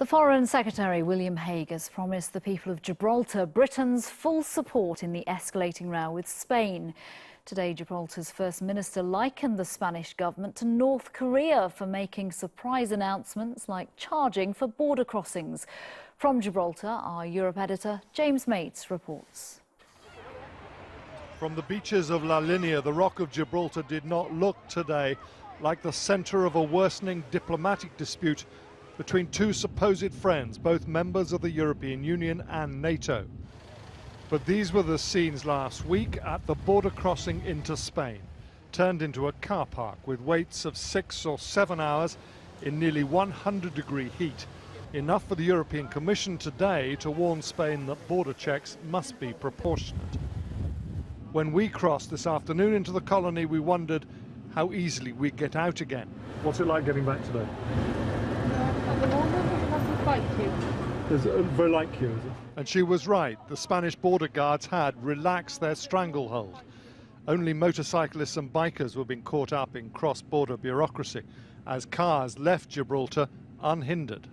The Foreign Secretary, William Hague, has promised the people of Gibraltar Britain's full support in the escalating row with Spain. Today, Gibraltar's First Minister likened the Spanish government to North Korea for making surprise announcements like charging for border crossings. From Gibraltar, our Europe editor, James Mates, reports. From the beaches of La Linea, the Rock of Gibraltar did not look today like the centre of a worsening diplomatic dispute between two supposed friends, both members of the European Union and NATO. But these were the scenes last week at the border crossing into Spain, turned into a car park with waits of 6 or 7 hours in nearly 100-degree heat, enough for the European Commission today to warn Spain that border checks must be proportionate. When we crossed this afternoon into the colony, we wondered how easily we'd get out again. What's it like getting back today? At the moment, it hasn't quite queue. There's a very light queue, is it? And she was right. The Spanish border guards had relaxed their stranglehold. Only motorcyclists and bikers were being caught up in cross-border bureaucracy as cars left Gibraltar unhindered.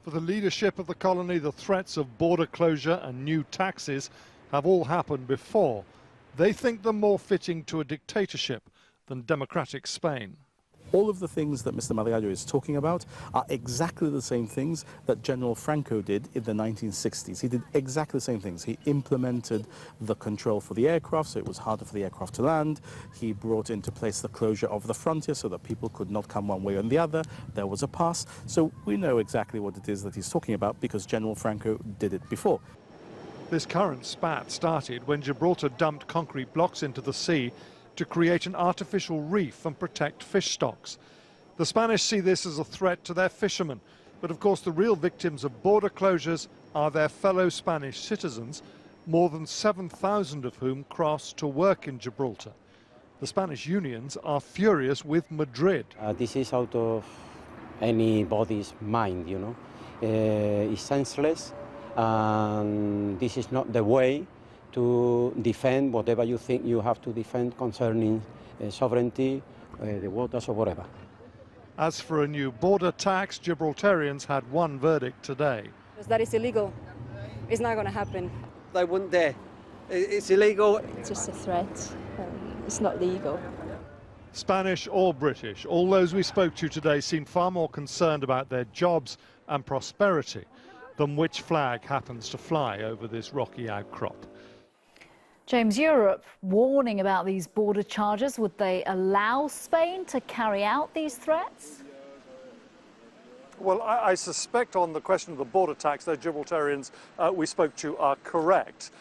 For the leadership of the colony, the threats of border closure and new taxes have all happened before. They think them more fitting to a dictatorship than democratic Spain. All of the things that Mr. Mariano is talking about are exactly the same things that General Franco did in the 1960s. He did exactly the same things. He implemented the control for the aircraft, so it was harder for the aircraft to land. He brought into place the closure of the frontier so that people could not come one way or the other. There was a pass. So we know exactly what it is that he's talking about because General Franco did it before. This current spat started when Gibraltar dumped concrete blocks into the sea to create an artificial reef and protect fish stocks. The Spanish see this as a threat to their fishermen, but of course the real victims of border closures are their fellow Spanish citizens, more than 7,000 of whom cross to work in Gibraltar. The Spanish unions are furious with Madrid. This is out of anybody's mind, you know. It's senseless, and this is not the way to defend whatever you think you have to defend concerning sovereignty, the waters or whatever. As for a new border tax, Gibraltarians had one verdict today. That is illegal. It's not going to happen. They wouldn't dare. It's illegal. It's just a threat. It's not legal. Spanish or British, all those we spoke to today seemed far more concerned about their jobs and prosperity than which flag happens to fly over this rocky outcrop. James, Europe warning about these border charges. Would they allow Spain to carry out these threats? Well, I suspect on the question of the border tax, those Gibraltarians we spoke to are correct.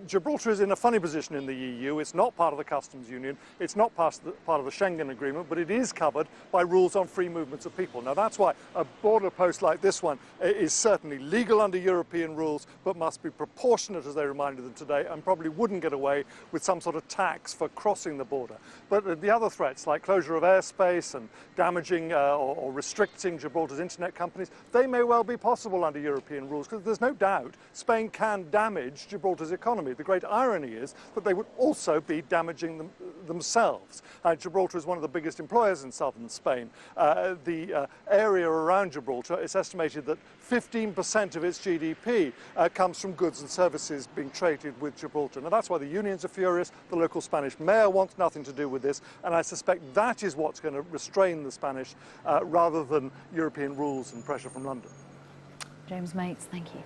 Gibraltar is in a funny position in the EU. It's not part of the customs union. It's not part of the Schengen agreement, but it is covered by rules on free movements of people. Now, that's why a border post like this one is certainly legal under European rules, but must be proportionate, as they reminded them today, and probably wouldn't get away with some sort of tax for crossing the border. But the other threats, like closure of airspace and damaging or restricting Gibraltar's internet companies, they may well be possible under European rules, because there's no doubt Spain can damage Gibraltar's economy. The great irony is that they would also be damaging themselves. Gibraltar is one of the biggest employers in southern Spain. The area around Gibraltar, it's estimated that 15% of its GDP comes from goods and services being traded with Gibraltar. Now, that's why the unions are furious. The local Spanish mayor wants nothing to do with this, and I suspect that is what's going to restrain the Spanish rather than European rules and pressure from London. James Mates, thank you.